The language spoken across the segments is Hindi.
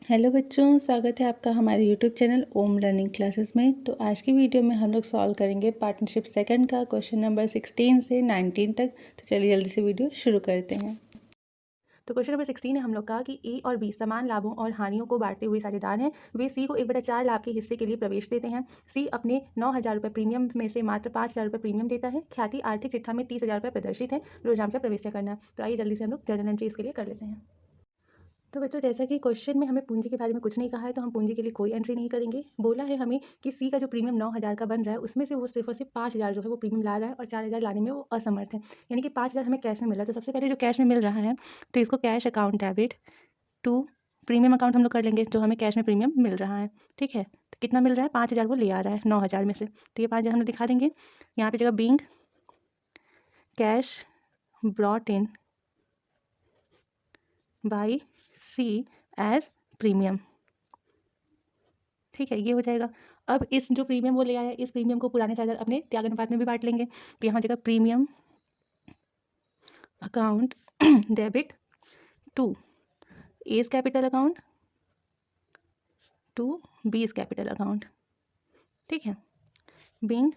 हेलो बच्चों, स्वागत है आपका हमारे यूट्यूब चैनल ओम लर्निंग क्लासेस में। तो आज की वीडियो में हम लोग सॉल्व करेंगे पार्टनरशिप सेकंड का क्वेश्चन नंबर 16 से 19 तक। तो चलिए जल्दी से वीडियो शुरू करते हैं। तो क्वेश्चन नंबर 16 है हम लोग का कि ए और बी समान लाभों और हानियों को बांटते हुए साझेदार हैं। वे सी को 1/4 लाभ के हिस्से के लिए प्रवेश देते हैं। सी अपने 9,000 रुपये प्रीमियम में से मात्र 5,000 रुपये प्रीमियम देता है। ख्याति आर्थिक चिट्ठा में 30,000 रुपये प्रदर्शित है। रोजाना प्रवेश करना है। तो आइए जल्दी से हम लोग जर्नल एंट्री इसके लिए कर लेते हैं। तो बच्चों, जैसा कि क्वेश्चन में हमें पूंजी के बारे में कुछ नहीं कहा है, तो हम पूंजी के लिए कोई एंट्री नहीं करेंगे। बोला है हमें कि सी का जो प्रीमियम 9,000 का बन रहा है, उसमें से वो सिर्फ और सिर्फ 5,000 जो है वो प्रीमियम ला रहा है और 4,000 लाने में वो असमर्थ है। यानी कि 5,000 हमें कैश में मिल रहा है। तो सबसे पहले जो कैश में मिल रहा है, तो इसको cash account debit to premium account हम लोग कर लेंगे, जो हमें कैश में प्रीमियम मिल रहा है। ठीक है, तो कितना मिल रहा है? 5,000 वो ले आ रहा है 9,000 में से। तो ये 5,000 हम लोग दिखा देंगे यहाँ पे जगह being cash brought in by C as premium. ठीक है, ये हो जाएगा। अब इस जो प्रीमियम वो ले आया, इस प्रीमियम को पुराने साझेदार अपने त्याग अनुपात में भी बांट लेंगे। तो यहाँ जगह premium account debit to A's capital account to B's capital account. ठीक है, being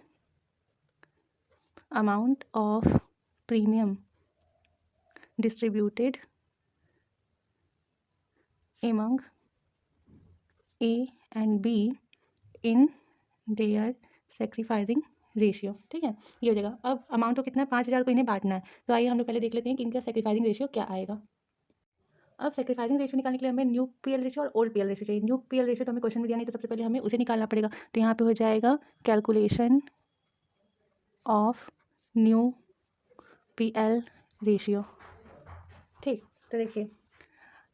amount of premium distributed among A and B in their sacrificing ratio. ठीक है, ये हो जाएगा। अब अमाउंट तो कितना है? 5,000 को इन्हें बांटना है। तो आइए हम लोग पहले देख लेते हैं कि इनका सेक्रीफाइसिंग रेशियो क्या आएगा। अब सेक्रीफाइसिंग रेशियो निकालने के लिए हमें न्यू पीएल रेशियो और ओल्ड पीएल रेशियो चाहिए। न्यू पीएल रेशियो तो हमें क्वेश्चन में दिया नहीं, तो सबसे पहले हमें उसे निकालना पड़ेगा। तो यहाँ पे हो जाएगा calculation of new PL ratio. ठीक, तो देखिए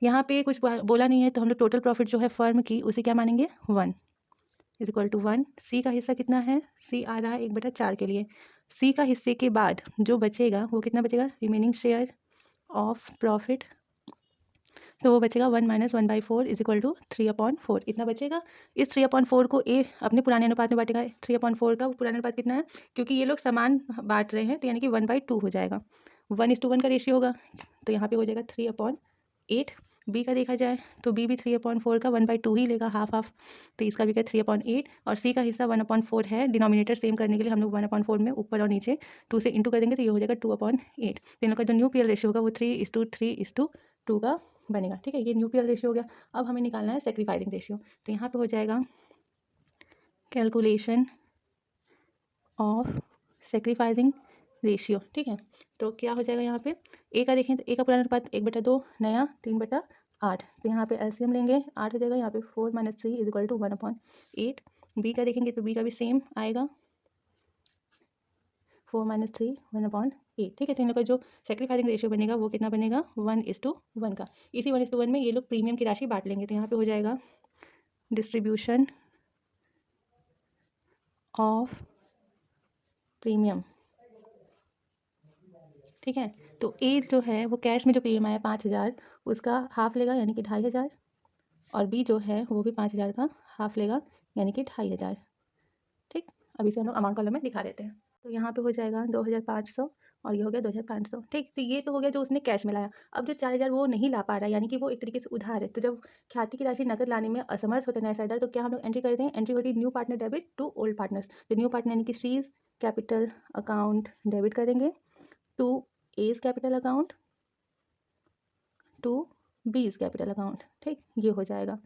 यहाँ पे कुछ बोला नहीं है, तो हम लोग टोटल प्रॉफिट जो है फर्म की, उसे क्या मानेंगे? 1 इज इक्वल टू 1। सी का हिस्सा कितना है? सी आ रहा है 1/4 के लिए। सी का हिस्से के बाद जो बचेगा वो कितना बचेगा? रिमेनिंग शेयर ऑफ प्रॉफिट, तो वो बचेगा 1 - 1/4 इज इक्वल टू 3/4 इतना बचेगा। इस 3/4 को ए अपने पुराने अनुपात में बांटेगा। 3/4 का पुराना अनुपात कितना है? क्योंकि ये लोग समान बांट रहे हैं, तो यानी कि 1/2 हो जाएगा। 1:1 का रेशियो होगा, तो यहाँ पे हो जाएगा 3/8। बी का देखा जाए तो बी भी 3/4 का 1/2 ही लेगा, हाफ हाफ। तो इसका भी क्या? 3/8। और सी का हिस्सा 1/4 है। डिनोमिनेटर सेम करने के लिए हम लोग 1/4 में ऊपर और नीचे 2 से इंटू कर देंगे, तो ये हो जाएगा 2/8। तो इन लोग का जो न्यू पीएल रेशियो होगा वो 3:3:2 का बनेगा। ठीक है, ये न्यू पीएल रेशियो हो गया। अब हमें निकालना है सेक्रीफाइसिंग रेशियो। तो यहाँ पे हो जाएगा कैलकुलेशन ऑफ सेक्रीफाइसिंग रेशियो। ठीक है, तो क्या हो जाएगा यहाँ पे? ए का देखें तो ए का पुराना अनुपात 1/2, नया 3/8। तो यहाँ पे एलसीएम लेंगे, 8 हो जाएगा। यहाँ पे 4 - 3 इज इक्वल टू 1/8। बी का देखेंगे तो बी का भी सेम आएगा, 4 - 3 1/8। ठीक है, तो इन लोग का जो सेक्रीफाइसिंग रेशियो बनेगा वो कितना बनेगा? 1:1 का। इसी 1:1 में ये लोग प्रीमियम की राशि बांट लेंगे। तो यहाँ पे हो जाएगा डिस्ट्रीब्यूशन ऑफ प्रीमियम। ठीक है, तो ए जो है वो कैश में जो प्रीमियम आया 5,000, उसका हाफ लेगा यानी कि 2,500। और बी जो है वो भी 5,000 का हाफ लेगा यानी कि 2,500। ठीक, अब इसे हम लोग अमाउंट कॉलम में दिखा देते हैं। तो यहाँ पे हो जाएगा 2,500 और ये हो गया 2,500। ठीक, तो ये तो हो गया जो उसने कैश में लाया। अब जो 4,000 वो नहीं ला पा रहा है, यानी कि वो एक तरीके से उधार है। तो जब ख्याति की राशि नकद लाने में असमर्थ होते हैं नए साझेदार, तो क्या हम लोग एंट्री करते हैं? एंट्री होती है new partner debit to old partners. तो न्यू पार्टनर यानी कि सीज कैपिटल अकाउंट डेबिट करेंगे to A's capital account to B's capital account. ठीक, ये हो जाएगा।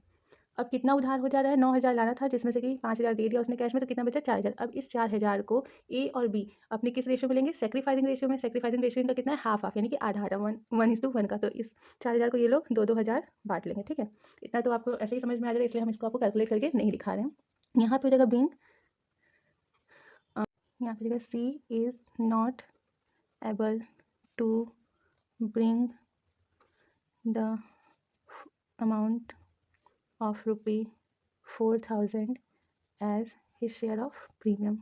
अब कितना उधार हो जा रहा है? 9,000 लाना था, जिसमें से कि 5,000 दे दिया उसने कैश में, तो कितना बचा? 4,000। अब इस 4,000 को ए और बी अपने किस रेशियो में लेंगे? सेक्रीफाइसिंग रेशियो में। सेक्रीफाइसिंग रेशियो इनका कितना है? हाफ हाफ, यानी कि आधा आधा, 1:1 का। तो इस 4,000 को ये लोग 2-2 हज़ार बांट लेंगे। ठीक है, इतना तो आपको ऐसे ही समझ में आ जाएगा, इसलिए हम इसको आपको कैलकुलेट करके नहीं दिखा रहे हैं। यहाँ पे हो जाएगा बीइंग, यहाँ पे जाएगा C is not able to bring the amount of ₹4,000 as his share of premium।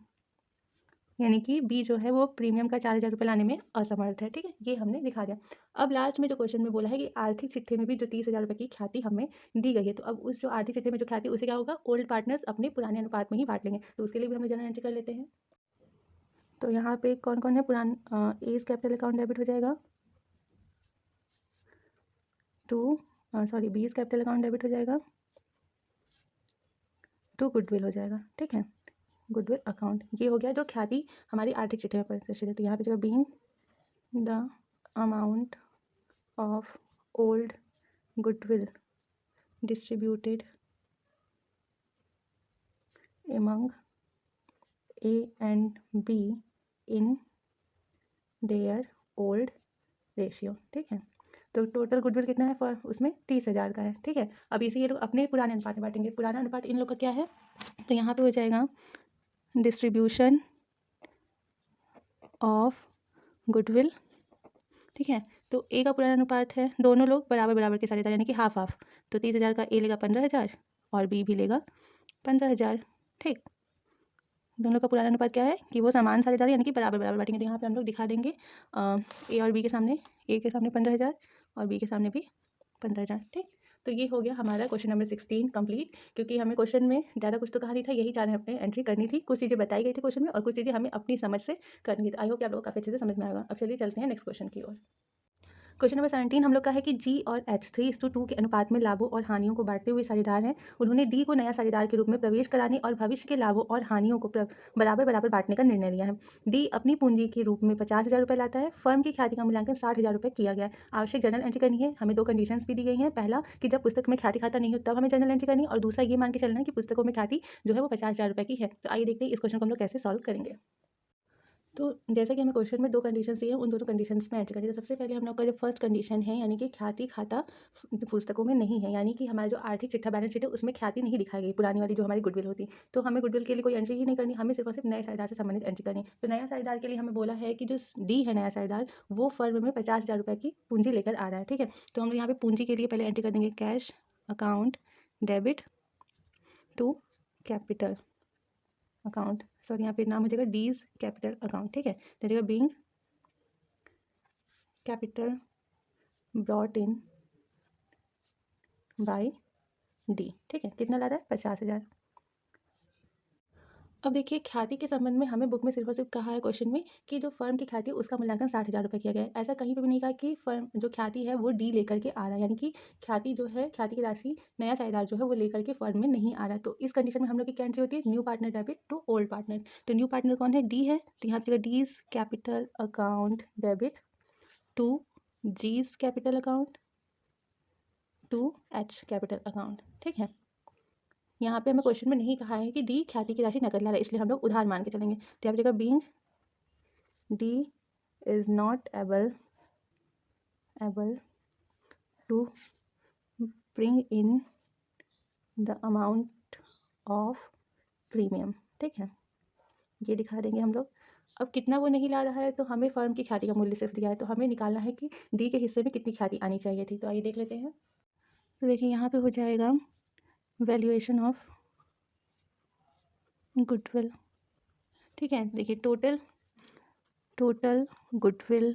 यानी कि बी जो है वो प्रीमियम का 4,000 रुपये लाने में असमर्थ है। ठीक है, ये हमने दिखा दिया। अब लास्ट में जो क्वेश्चन में बोला है कि आर्थिक चिट्ठे में भी जो 30,000 रुपये की ख्याति हमें दी गई है, तो अब उस जो आर्थिक चिट्ठे में जो ख्याति, उसे क्या होगा? ओल्ड पार्टनर्स अपने पुराने अनुपात में ही बांट लेंगे। तो उसके लिए भी हम जनरल एंट्री कर लेते हैं। तो यहाँ पे कौन कौन है? पुराना एज कैपिटल अकाउंट डेबिट हो जाएगा to sorry 20 capital account debit हो जाएगा टू गुडविल हो जाएगा, ठीक है, गुडविल अकाउंट। ये हो गया जो ख्याति हमारी आर्थिक चिट्ठी में प्रदर्शित है। तो यहाँ पे जगह being the amount of old goodwill distributed among A and B in their old ratio, ठीक है। तो टोटल गुडविल कितना है फॉर उसमें 30,000 का है, ठीक है। अब इसे ये लोग अपने पुराने अनुपात में बांटेंगे। पुराना अनुपात इन लोग का क्या है, तो यहाँ पे हो जाएगा डिस्ट्रीब्यूशन ऑफ गुडविल, ठीक है। तो ए का पुराना अनुपात है, दोनों लोग बराबर बराबर के साझेदार यानी कि हाफ हाफ। तो 30,000 का ए लेगा 15,000 और बी भी लेगा 15,000, ठीक। दोनों का पुराना अनुपात क्या है कि वो समान साझेदार यानी कि बराबर बराबर बांटेंगे। तो यहाँ पे हम लोग दिखा देंगे ए और बी के सामने, ए के सामने 15,000 और बी के सामने भी 15,000, ठीक। तो ये हो गया हमारा क्वेश्चन नंबर 16 कंप्लीट। क्योंकि हमें क्वेश्चन में ज़्यादा कुछ तो कहा नहीं था, यही 4 अपने एंट्री करनी थी। कुछ चीज़ें बताई गई थी क्वेश्चन में और कुछ चीज़ें हमें अपनी समझ से करनी थी। आई होप कि आप लोगों को काफ़ी अच्छे से समझ में आएगा। अब चलिए चलते हैं नेक्स्ट क्वेश्चन की ओर। क्वेश्चन नंबर 17 हम लोग का है कि जी और एच 3:2 के अनुपात में लाभों और हानियों को बांटते हुए साझेदार हैं। उन्होंने डी को नया साझेदार के रूप में प्रवेश कराने और भविष्य के लाभों और हानियों को बराबर बराबर बांटने का निर्णय लिया है। डी अपनी पूंजी के रूप में 50,000 रुपये लाता है। फर्म की ख्याति का मूल्यांकन 60,000 रुपये किया गया है। आवश्यक जर्नल एंट्री करनी है। हमें 2 कंडीशंस भी दी गई हैं। पहला कि जब पुस्तक में ख्याति खाता नहीं हो तब हमें जर्नल एंट्री करनी है, और दूसरा ये मान के चलना है कि पुस्तकों में ख्याति जो है वो 50,000 रुपये की है। तो आइए देखते हैं इस क्वेश्चन को हम लोग कैसे सॉल्व करेंगे। तो जैसा कि हमें क्वेश्चन में 2 कंडीशंस दिए हैं, उन दोनों कंडीशंस में एंट्री करेंगे। तो सबसे पहले हम लोग का जो फर्स्ट कंडीशन है यानी कि ख्याति खाता पुस्तकों में नहीं है, यानी कि हमारा जो आर्थिक चिट्ठा बैलेंस शीट है उसमें ख्याति नहीं दिखाई गई, पुरानी वाली जो हमारी गुडविल होती। तो हमें गुडविल के लिए कोई एंट्री ही नहीं करनी, हमें सिर्फ और सिर्फ नए साझेदार से संबंधित एंट्री करनी। तो नया साझेदार के लिए हमें बोला है कि जो डी है नया साझेदार, वो फर्म में 50,000 रुपये की पूंजी लेकर आ रहा है, ठीक है। तो हम लोग यहाँ पे पूंजी के लिए पहले एंट्री कर देंगे cash account debit to capital account, sorry यहाँ पे नाम हो जाएगा डीज कैपिटल अकाउंट, ठीक है। तो जाएगा being capital brought in by D, ठीक है। कितना ला रहा है 50,000। अब देखिए ख्याति के संबंध में हमें बुक में सिर्फ और सिर्फ कहा है क्वेश्चन में कि जो फर्म की ख्याति है उसका मूल्यांकन 60,000 रुपये किया गया है। ऐसा कहीं पर भी नहीं कहा कि फर्म जो ख्याति है वो डी लेकर के आ रहा है, यानी कि ख्याति जो है, ख्याति की राशि नया साझेदार जो है वो लेकर के फर्म में नहीं आ रहा है। तो इस कंडीशन में हम लोग की क्या एंट्री होती है, new partner debit to old partner. तो न्यू पार्टनर कौन है, डी है। तो यहाँ पर D's capital account debit to G's capital account to H capital account, ठीक है। यहाँ पे हमें क्वेश्चन में नहीं कहा है कि डी ख्याति की राशि नकद ला रहा है, इसलिए हम लोग उधार मान के चलेंगे। तो यहाँ पर जगह being D is not able to bring in the amount of premium, ठीक है, ये दिखा देंगे हम लोग। अब कितना वो नहीं ला रहा है, तो हमें फर्म की ख्याति का मूल्य सिर्फ दिया है, तो हमें निकालना है कि डी के हिस्से में कितनी ख्याति आनी चाहिए थी। तो आइए देख लेते हैं। तो देखिए यहाँ पे हो जाएगा वैल्यूएशन ऑफ गुडविल, ठीक है। देखिए टोटल गुडविल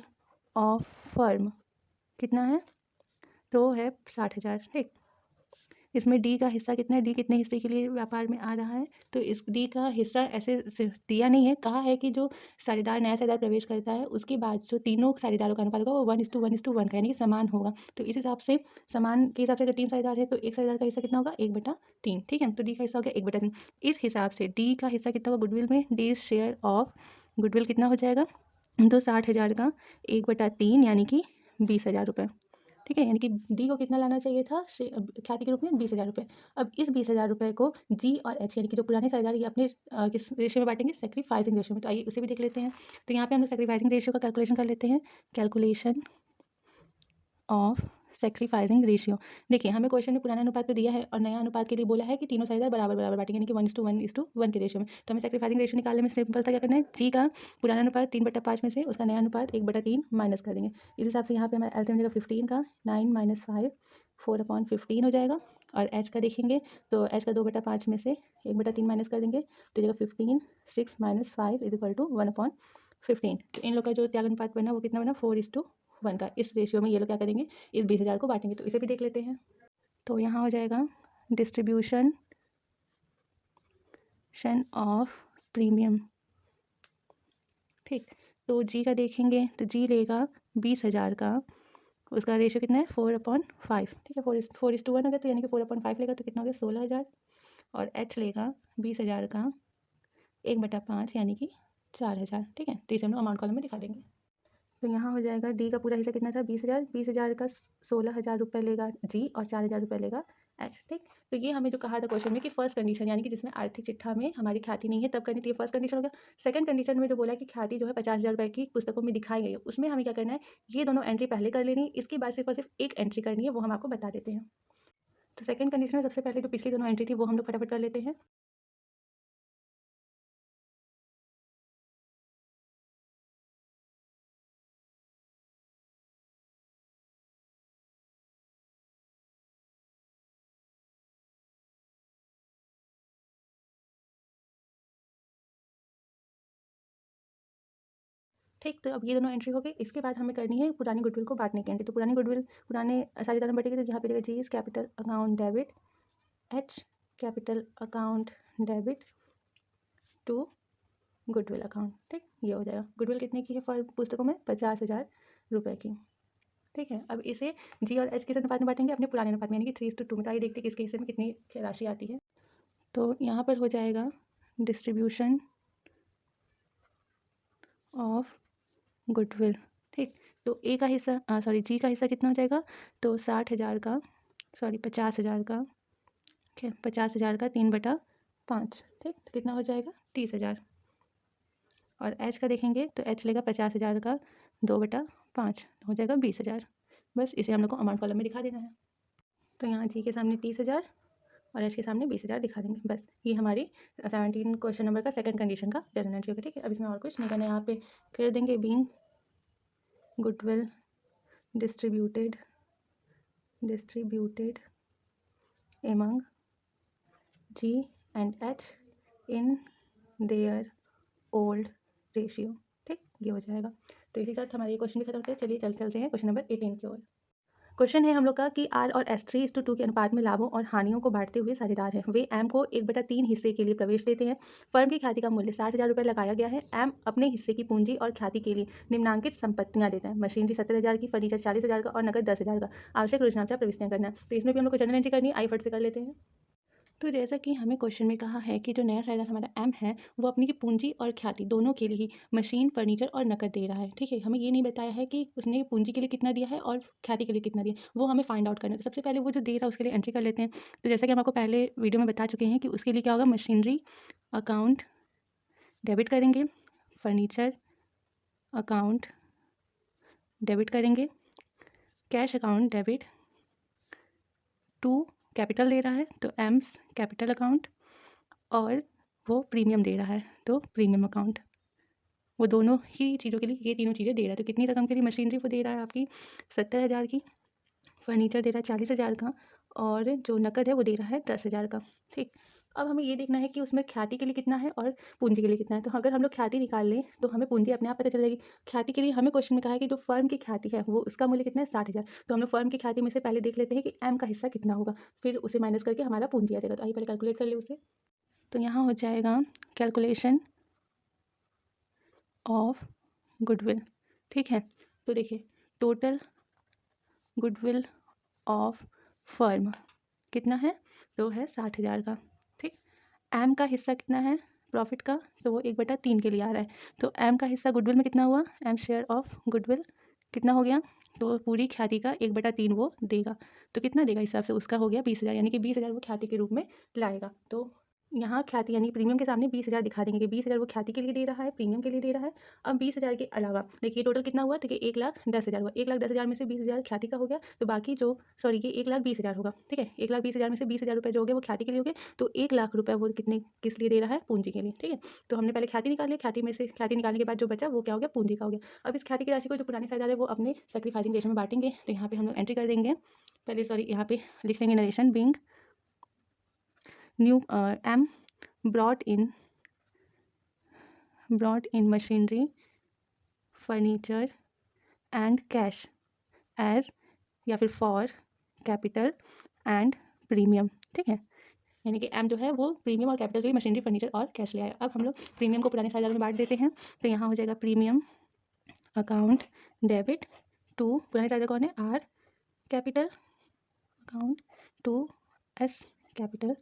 ऑफ फर्म कितना है, तो है 60,000, ठीक। इसमें डी का हिस्सा कितना है, डी कितने हिस्से के लिए व्यापार में आ रहा है, तो इस डी का हिस्सा ऐसे सिर्फ दिया नहीं है, कहा है कि जो साझेदार नया साझेदार प्रवेश करता है उसके बाद जो तीनों साझेदारों का अनुपात होगा वो 1:1:1 का, यानी कि समान होगा। तो इस हिसाब से समान के हिसाब से अगर 3 साझेदार है तो एक साझेदार का हिस्सा कितना होगा 1/3, ठीक है। तो डी का हिस्सा हो गया 1/3। इस हिसाब से डी का हिस्सा कितना होगा गुडविल में, डी शेयर ऑफ गुडविल कितना हो जाएगा, तो 60,000 का 1/3 यानी कि 20,000 रुपये, ठीक है। यानी कि डी को कितना लाना चाहिए था ख्याति के रूप में 20,000 रुपये। अब इस 20,000 रुपये को जी और एच यानी कि जो पुराने साझेदार ये अपने किस रेशियो में बांटेंगे, सेक्रीफाइसिंग रेशियो में। तो आइए उसे भी देख लेते हैं। तो यहाँ पे हम लोग सेक्रीफाइसिंग रेशियो का कैलकुलेशन कर लेते हैं, कैलकुलेशन ऑफ सेक्रीफाइसिंग रेशियो। देखिए हमें क्वेश्चन में पुराना अनुपात तो दिया है और नया अनुपात के लिए बोला है कि तीनों साझेदार बराबर बराबर बांटेंगे, यानी कि 1:1:1 के रेशियो में। तो हमें सेक्रीफाइसिंग रेशियो निकालने में सिंपल था क्या करना है, जी का पुराना अनुपात 3/5 में से उसका नया अनुपात 1/3 माइनस कर देंगे। इस हिसाब से यहाँ पे हमारा एलसीएम जगह 15 का 9 - 5 4/15 हो जाएगा। और एच का देखेंगे तो एच का 2/5 में से 1/3 माइनस कर देंगे, तो जगह 15 6 - 5 = 1/15। तो इन लोग का जो त्याग अनुपात बना वो कितना बना 4:1 का। इस रेशियो में ये लोग क्या करेंगे, इस 20,000 को बांटेंगे। तो इसे भी देख लेते हैं। तो यहाँ हो जाएगा डिस्ट्रीब्यूशन ऑफ प्रीमियम, ठीक। तो जी का देखेंगे तो जी लेगा 20,000 का उसका रेशियो कितना है 4/5, ठीक है। 4:1 हो गया, तो यानी कि 4/5 लेगा तो कितना हो गया 16,000। और एच लेगा 20,000 का 1/5 यानी कि 4,000, ठीक है। तो इसे हम लोग अमाउंट कॉलम में दिखा देंगे। तो यहाँ हो जाएगा डी का पूरा हिस्सा कितना था 20,000, 20,000 का 16,000 रुपये लेगा जी और 4,000 रुपये लेगा एच, ठीक। तो ये हमें जो कहा था क्वेश्चन में कि फर्स्ट कंडीशन यानी कि जिसमें आर्थिक चिट्ठा में हमारी ख्याति नहीं है तब करनी थी, फर्स्ट कंडीशन हो गया। सेकंड कंडीशन में जो बोला कि ख्याति जो है 50,000 रुपये की पुस्तकों में दिखाई गई है, उसमें हमें क्या करना है, ये दोनों एंट्री पहले कर लेनी है, इसके बाद सिर्फ और सिर्फ एक एंट्री करनी है, वो हम आपको बता देते हैं। तो सेकंड कंडीशन में सबसे पहले जो पिछली दोनों एंट्री थी वो हम लोग फटाफट कर लेते हैं। ठीक, तो अब ये दोनों एंट्री हो गई। इसके बाद हमें करनी है पुरानी गुडविल को बांटने की एंट्री। तो पुरानी गुडविल पुराने सारी तरह बटेगी, तो यहाँ पे जी इस capital account debit H capital account debit to goodwill account, ठीक। ये हो जाएगा। गुडविल कितने की है फॉर पुस्तकों में 50,000 रुपये की, ठीक है। अब इसे जी और एच किस अनुपात में बांटेंगे, अपने पुराने अनुपात में यानी कि 3:2 में। तो आइए देखते हैं किसके हिस्से में कितनी राशि आती है। तो यहाँ पर हो जाएगा डिस्ट्रीब्यूशन ऑफ गुडविल, ठीक। तो ए का हिस्सा जी का हिस्सा कितना हो जाएगा, तो 60,000 का 50,000 का, ठीक है, 50,000 का 3/5, ठीक। तो कितना हो जाएगा 30,000। और एच का देखेंगे तो एच लेगा 50,000 का 2/5, हो जाएगा 20,000। बस इसे हम लोग को अमाउंट कॉलम में दिखा देना है। तो यहाँ जी के सामने 30,000 और एच के सामने 20,000 दिखा देंगे। बस ये हमारी 17 क्वेश्चन नंबर का सेकंड कंडीशन का जर्नल एंट्री होगा, ठीक है। अब इसमें और कुछ नहीं करना है, यहाँ पे कर देंगे being goodwill distributed among G and H in their old ratio, ठीक। ये हो जाएगा। तो इसी के साथ हमारे ये क्वेश्चन भी खत्म होते हैं। चलिए चलते हैं क्वेश्चन नंबर 18 की ओर। क्वेश्चन है हम लोग का कि आर और एस 3:2 के अनुपात में लाभों और हानियों को बांटते हुए साझेदार हैं। वे एम को 1/3 हिस्से के लिए प्रवेश देते हैं। फर्म की ख्याति का मूल्य 60,000 रुपये लगाया गया है। एम अपने हिस्से की पूंजी और ख्याति के लिए निम्नांकित संपत्तियां देता है। मशीनरी 70,000 की, फर्नीचर 40,000 का और नगद 10,000 का। आवश्यक योजनाचार प्रविष्टियां करना है। तो इसमें भी हम लोग को जर्नल एंट्री करनी है। आई फट से कर लेते हैं। तो जैसा कि हमें क्वेश्चन में कहा है कि जो नया साझेदार हमारा एम है वो अपनी की पूंजी और ख्याति दोनों के लिए ही मशीन, फर्नीचर और नकद दे रहा है, ठीक है। हमें ये नहीं बताया है कि उसने पूंजी के लिए कितना दिया है और ख्याति के लिए कितना दिया, वो हमें फाइंड आउट करना है। तो सबसे पहले वो जो दे रहा है उसके लिए एंट्री कर लेते हैं। तो जैसा कि हम आपको पहले वीडियो में बता चुके हैं कि उसके लिए क्या होगा, मशीनरी अकाउंट डेबिट करेंगे, फर्नीचर अकाउंट डेबिट करेंगे, cash account debit to capital दे रहा है तो एम्स कैपिटल अकाउंट, और वो प्रीमियम दे रहा है तो प्रीमियम अकाउंट। वो दोनों ही चीज़ों के लिए ये तीनों चीज़ें दे रहा है। तो कितनी रकम के लिए मशीनरी वो दे रहा है आपकी 70,000 की, फर्नीचर दे रहा है 40,000 का, और जो नकद है वो दे रहा है 10,000 का, ठीक। अब हमें ये देखना है कि उसमें ख्याति के लिए कितना है और पूंजी के लिए कितना है। तो अगर हम लोग ख्याति निकाल लें तो हमें पूंजी अपने आप पता चल जाएगी। ख्याति के लिए हमें क्वेश्चन में कहा है कि जो फर्म की ख्याति है वो उसका मूल्य कितना है 60,000। तो हम लोग फर्म की ख्याति में से पहले देख लेते हैं कि एम का हिस्सा कितना होगा, फिर उसे माइनस करके हमारा पूंजी आ जाएगा। तो आइए पहले कैलकुलेट कर ले उसे। तो यहाँ हो जाएगा कैलकुलेशन ऑफ गुडविल, ठीक है। तो देखिए टोटल गुडविल ऑफ फर्म कितना है, तो है 60,000 का, ठीक। एम का हिस्सा कितना है प्रॉफिट का, तो वो 1/3 के लिए आ रहा है। तो एम का हिस्सा गुडविल में कितना हुआ, एम शेयर ऑफ गुडविल कितना हो गया, तो पूरी ख्याति का 1/3 वो देगा। तो कितना देगा इस हिसाब से उसका हो गया 20,000, यानी कि 20,000 वो ख्याति के रूप में लाएगा। तो यहाँ ख्याति यानी प्रीमियम के सामने 20,000 दिखा देंगे कि 20,000 वो ख्याति के लिए दे रहा है, प्रीमियम के लिए दे रहा है। अब 20,000 के अलावा देखिए टोटल कितना हुआ, देखिए 1,10,000 हुआ। 1,10,000 में से 20,000 ख्याति का हो गया, तो बाकी जो ये 1,20,000 होगा, ठीक है। 1,20,000 में से 20,000 रुपये जो हो गए वो ख्याति के लिए हो गए। तो 1,00,000 रुपये वो कितने किस लिए दे रहा है, पूंजी के लिए, ठीक है। तो हमने पहले ख्याति निकाल लिया, ख्याति में से ख्याति निकालने के बाद जो बचा वो क्या हो गया, पूंजी का हो गया। अब इस ख्याति की राशि को जो पुराने साझेदार है वो अपने सेक्रीफाइसिंग रेशो में बांटेंगे। तो यहाँ पे हम लोग एंट्री कर देंगे पहले, यहाँ पे लिख लेंगे narration being new M brought in machinery, furniture and cash as या फिर for capital and premium, ठीक है। यानी कि एम जो है वो प्रीमियम और कैपिटल के लिए मशीनरी, फर्नीचर और कैश ले आया। अब हम लोग प्रीमियम को पुराने साझेदार में बांट देते हैं। तो यहाँ हो जाएगा प्रीमियम अकाउंट डेबिट टू, पुराने साझेदार कौन है, R capital account to S capital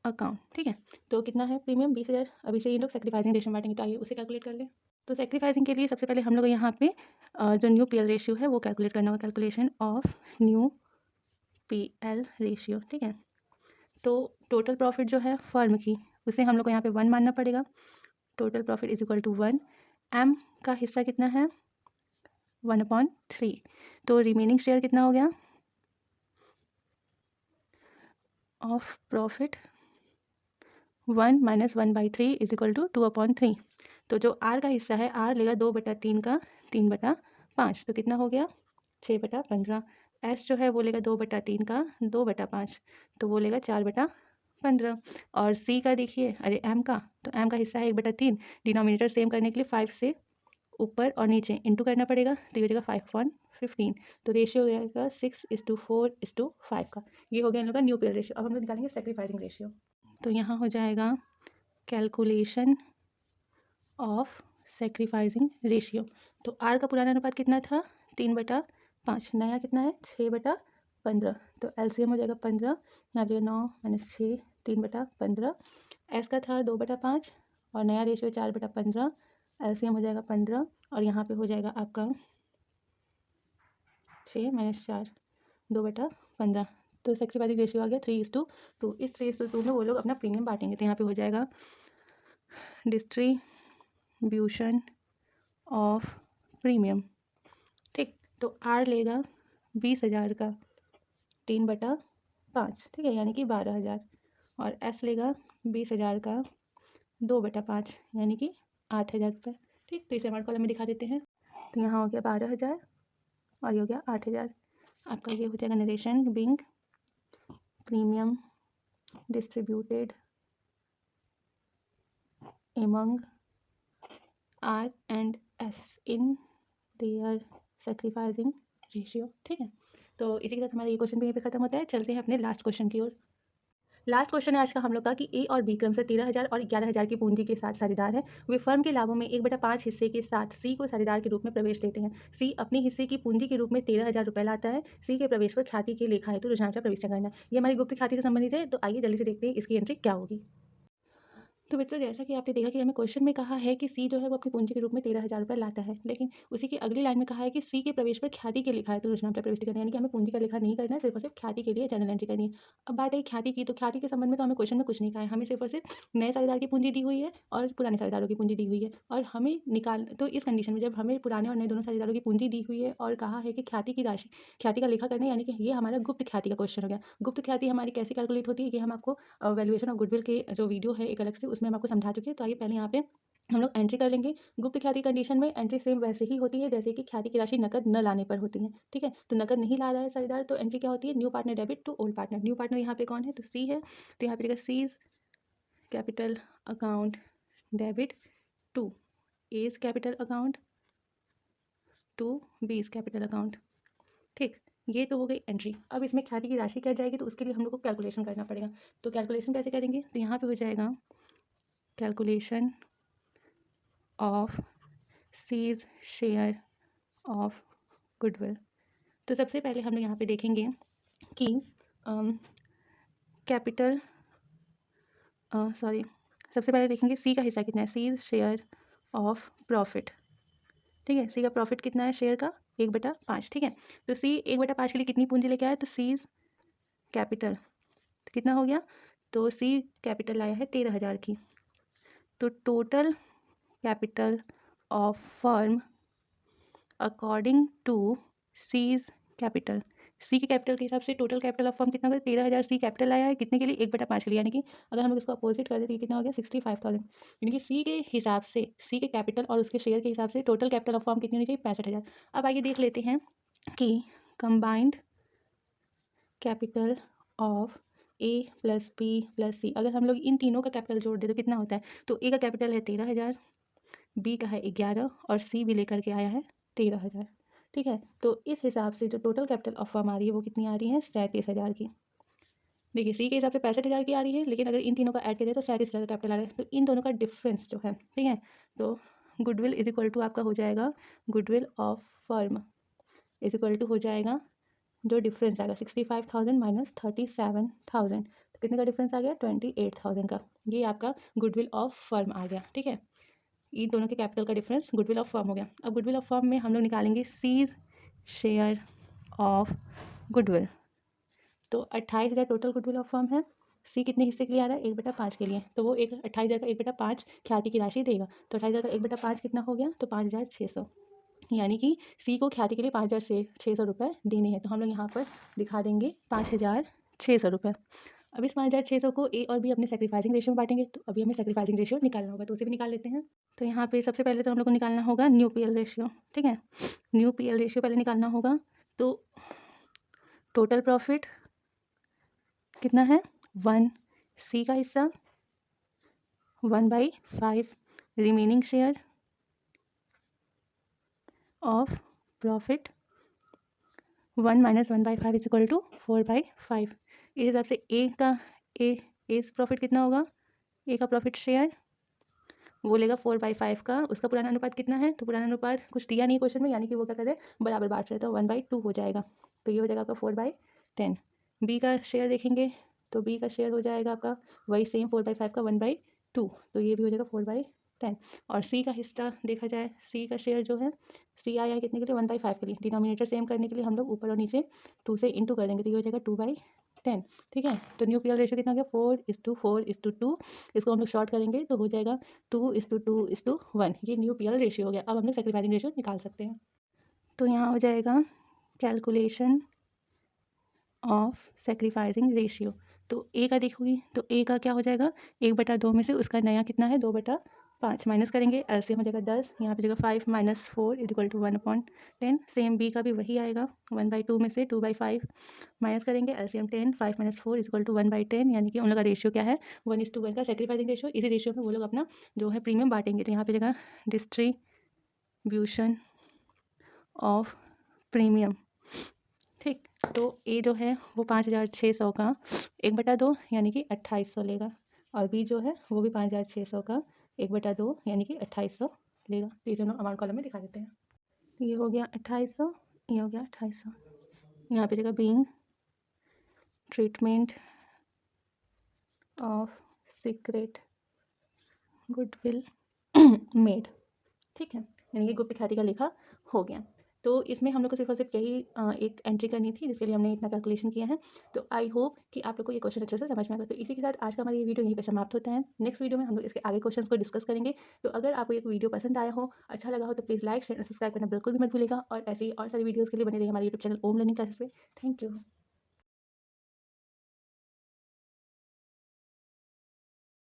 account, ठीक है। तो कितना है प्रीमियम 20,000। अभी से ये लोग सेक्रीफाइसिंग रेशियो बांटेंगे, तो आइए उसे कैलकुलेट कर लें। तो सेक्रीफाइसिंग के लिए सबसे पहले हम लोग यहाँ पे जो न्यू पीएल रेशियो है वो कैलकुलेट करना होगा, calculation of new PL ratio, ठीक है। तो टोटल प्रॉफिट जो है फर्म की उसे हम लोग को यहाँ पे 1 मानना पड़ेगा। Total profit is equal to 1, M का हिस्सा कितना है 1/3, तो रिमेनिंग शेयर कितना हो गया of profit 1 - 1/3 is equal to 2/3। तो जो आर का हिस्सा है आर लेगा 2/3 का 3/5, तो कितना हो गया 6/15। एस जो है वो लेगा 2/3 का 2/5, तो वो लेगा 4/15। और सी का देखिए, अरे एम का, तो एम का हिस्सा है 1/3, डिनोमिनेटर सेम करने के लिए 5 से ऊपर और नीचे इंटू करना पड़ेगा, तो ये हो जाएगा 5/15। तो रेशियो हो जाएगा 6:4:5 का। ये हो गया इन लोग का न्यू पीएल रेशियो। अब हम लोग निकालेंगे सेक्रीफाइसिंग रेशियो। तो यहाँ हो जाएगा कैलकुलेशन ऑफ सेक्रीफाइसिंग रेशियो। तो आर का पुराना अनुपात कितना था 3/5, नया कितना है 6/15, तो एलसीएम हो जाएगा 15, यहाँ पे 9 - 6 3/15। एस का था 2/5 और नया रेशियो 4/15, एलसीएम हो जाएगा 15, और यहाँ पे हो जाएगा आपका 6 - 4 2/15। तो सेक्रीफाइसिंग रेशियो आ गया 3:2। इस 3:2 में वो लोग अपना प्रीमियम बांटेंगे, तो यहाँ पे हो जाएगा डिस्ट्रीब्यूशन ऑफ प्रीमियम, ठीक। तो आर लेगा 20,000 का 3/5, ठीक है, यानी कि 12,000, और एस लेगा 20,000 का 2/5, यानी कि 8,000 रुपये, ठीक। तो इसे हमारे कॉलम में दिखा देते हैं। तो यहाँ हो गया 12,000 और ये हो गया 8,000। आपका ये हो जाएगा narration being premium distributed among R and S in their sacrificing ratio, ठीक है। तो इसी के साथ हमारा ये क्वेश्चन भी यहीं पे खत्म होता है। चलते हैं अपने लास्ट क्वेश्चन की ओर। लास्ट क्वेश्चन है आज का हम लोग का कि ए और बी क्रम से 13,000 और 11,000 की पूंजी के साथ साझेदार हैं। वे फर्म के लाभों में 1/5 हिस्से के साथ सी को साझेदार के रूप में प्रवेश देते हैं। सी अपने हिस्से की पूंजी के रूप में 13,000 रुपये लाता है। सी के प्रवेश पर ख्याति के लेखा हेतु रुझान प्रविष्ट करना है। ये हमारी गुप्त ख्याति से संबंधित है, तो आइए जल्दी से देखते हैं इसकी एंट्री क्या होगी। तो मित्रों, जैसा कि आपने देखा कि हमें क्वेश्चन में कहा है कि सी जो है वो अपनी पूंजी के रूप में 13,000 रुपये लाता है, लेकिन उसी की अगली लाइन में कहा है कि सी के प्रवेश पर ख्याति के लिखा है तो रुझान पर प्रविष्ट करना है, यानी कि हमें पूंजी का लेखा नहीं करना है, सिर्फ और सिर्फ ख्याति के लिए जर्नल एंट्री करनी है। अब बात है ख्याति की, तो ख्याति के संबंध में तो हमें क्वेश्चन में कुछ नहीं कहा है, हमें सिर्फ और सिर्फ नए साझेदार की पूंजी दी हुई है और पुराने साझेदारों की पूंजी दी हुई है, और हमें निकाल, तो इस कंडीशन में जब हमें पुराने और नए दोनों साझेदारों की पूंजी दी हुई है और कहा है कि ख्याति की राशि, ख्याति का लेखा करना है, यानी कि ये हमारा गुप्त ख्याति का क्वेश्चन हो गया। गुप्त ख्याति हमारी कैसे कैलकुलेट होती है, ये हम आपको वैल्यूएशन ऑफ गुडविल के जो वीडियो है एक अलग से, उसमें हम आपको समझा चुके हैं। तो आइए पहले यहाँ पे हम लोग एंट्री कर लेंगे। गुप्त ख्याति कंडीशन में एंट्री सेम वैसे ही होती है जैसे कि ख्याति की राशि नकद न लाने पर होती है, ठीक है। तो नकद नहीं ला रहा है साझेदार, तो एंट्री क्या होती है, new partner debit to old partner. New partner यहाँ पे कौन है, तो सी है, तो यहाँ पे जाएगा C's capital account debit to A's capital account to B's capital account, ठीक। ये तो हो गई एंट्री। अब इसमें ख्याति की राशि क्या जाएगी, तो उसके लिए हम लोग को कैलकुलेशन करना पड़ेगा। तो कैलकुलेशन कैसे करेंगे, तो यहाँ पे हो जाएगा calculation of C's share of goodwill. तो सबसे पहले हम लोग यहाँ पे देखेंगे कि कैपिटल सबसे पहले देखेंगे सी का हिस्सा कितना है, सीज शेयर ऑफ प्रॉफिट, ठीक है। सी का प्रॉफिट कितना है शेयर का 1/5, ठीक है। तो सी 1/5 के लिए कितनी पूंजी लेके आया, तो सीज कैपिटल तो कितना हो गया, तो सी कैपिटल लाया है 13,000 की। तो total capital of firm according to C's capital, C के कैपिटल के हिसाब से टोटल कैपिटल ऑफ फर्म कितना होगा, 13,000 सी कैपिटल आया है, कितने के लिए 1/5 के लिए, यानी कि अगर हम लोग इसको अपोजिट कर दें तो ये कितना हो गया 65,000, यानी कि सी के हिसाब से, सी के कैपिटल और उसके शेयर के हिसाब से टोटल कैपिटल ऑफ फर्म कितनी होनी चाहिए 65,000। अब आइए देख लेते हैं कि combined capital of A plus B plus C, अगर हम लोग इन तीनों का कैपिटल जोड़ दें तो कितना होता है, तो ए का कैपिटल है 13,000, बी का है 11 और सी भी लेकर के आया है 13,000, ठीक है। तो इस हिसाब से जो टोटल कैपिटल ऑफ फर्म आ रही है वो कितनी आ रही है 37,000 की। देखिए सी के हिसाब से 65,000 की आ रही है, लेकिन अगर इन तीनों का ऐड करें तो 37,000 का कैपिटल आ रहा है, तो इन दोनों का डिफरेंस जो है, ठीक है। तो गुडविल इज इक्वल टू आपका हो जाएगा goodwill of firm is equal to हो जाएगा, जो डिफरेंस आएगा 65,000 माइनस 37,000, तो कितने का डिफरेंस आ गया 28,000 का। ये आपका गुडविल ऑफ फर्म आ गया। ठीक है, इन दोनों के कैपिटल का डिफरेंस गुडविल ऑफ फर्म हो गया। अब गुडविल ऑफ फर्म में हम लोग निकालेंगे सीज शेयर ऑफ गुडविल। तो 28,000 टोटल गुडविल ऑफ फर्म है। सी कितने हिस्से के लिए आ रहा है 1/5 के लिए, तो वो एक 28,000 का 1/5 ख्याति की राशि देगा। तो 28,000 का 1/5 कितना हो गया, तो 5,600, यानी कि सी को ख्याति के लिए 5,600 रुपये देने हैं। तो हम लोग यहाँ पर दिखा देंगे 5,600 रुपये। अब इस 5,600 को ए और बी अपने सेक्रीफाइसिंग रेशियो में बांटेंगे, तो अभी हमें सेक्रीफाइसिंग रेशियो निकालना होगा, तो उसे भी निकाल लेते हैं। तो यहाँ पे सबसे पहले तो हम लोग को निकालना होगा न्यू पीएल रेशियो। ठीक है, न्यू पीएल रेशियो पहले निकालना होगा। तो टोटल प्रॉफिट कितना है 1, सी का हिस्सा 1/5, remaining share of profit 1 minus 1/5 is equal to 4/5। इस हिसाब से ए का प्रॉफिट कितना होगा, ए का प्रॉफिट शेयर वो लेगा 4/5 का। उसका पुराना अनुपात कितना है, तो पुराना अनुपात कुछ दिया नहीं क्वेश्चन में, यानी कि वो क्या कर रहे हैं बराबर बांट रहे हैं, तो 1/2 हो जाएगा। तो ये हो जाएगा आपका 4/10। बी का शेयर देखेंगे तो बी का शेयर हो जाएगा आपका वही सेम 4/5 का 1/2, तो ये भी हो जाएगा 4/10। और सी का हिस्सा देखा जाए, सी का शेयर जो है, सी आया है कितने के लिए 1/5 के लिए। डिनोमिनेटर सेम करने के लिए हम लोग ऊपर और नीचे 2 से इंटू कर देंगे, तो ये हो जाएगा 2/10। ठीक है, तो न्यू पीएल रेशियो कितना हो गया 4:4:2। इसको हम लोग शॉर्ट करेंगे तो हो जाएगा 2:2:1। ये न्यू पीएल रेशियो हो गया। अब हम लोग सेक्रीफाइसिंग रेशियो निकाल सकते हैं। तो यहाँ हो जाएगा कैलकुलेशन ऑफ सेक्रीफाइसिंग रेशियो। तो ए का देखोगी तो ए का क्या हो जाएगा 1/2 में से उसका नया कितना है 2/5 माइनस करेंगे, एलसीएम हो जाएगा 10, यहाँ पे जाएगा 5 minus 4 is equal to 1/10। Same B का भी वही आएगा 1/2 में से 2/5 माइनस करेंगे, LCM 10, 5 minus 4 is equal to 1/10, यानी कि उन लोग का रेशियो क्या है 1:1 का सेक्रीफाइसिंग रेशियो। इसी रेशियो में वो लोग अपना जो है प्रीमियम बांटेंगे। तो यहाँ पे जगह डिस्ट्रीब्यूशन ऑफ प्रीमियम। ठीक, तो ए जो है वो 5,600 का 1/2 यानी कि 2,800 लेगा, और बी जो है वो भी 5,600 का 1/2 यानी कि 2,800 लेगा। तो इसे हम लोग अमाउंट कॉलम में दिखा देते हैं। ये हो गया 2,800, ये हो गया 2,800। यहाँ पे जगह being treatment of secret goodwill made. ठीक है, यानी कि गुप्त ख्याति का लेखा हो गया। तो इसमें हम लोग को सिर्फ और सिर्फ यही एक एंट्री करनी थी, जिसके लिए हमने इतना कैलकुलेशन किया है। तो आई होप कि आप लोग को ये क्वेश्चन अच्छे से समझ में आएगा। तो इसी के साथ आज का हमारा ये वीडियो यहीं पे समाप्त होता है। नेक्स्ट वीडियो में हम लोग इसके आगे क्वेश्चंस को डिस्कस करेंगे। तो अगर आपको ये वीडियो पसंद आया हो, अच्छा लगा हो, तो प्लीज़ लाइक शेयर सब्सक्राइब करना बिल्कुल भी मत भूलिएगा। और ऐसी और सारी वीडियोज़ के लिए बने रहिए हमारे यूट्यूब चैनल ओम लर्निंग क्लासेस पे। Thank you.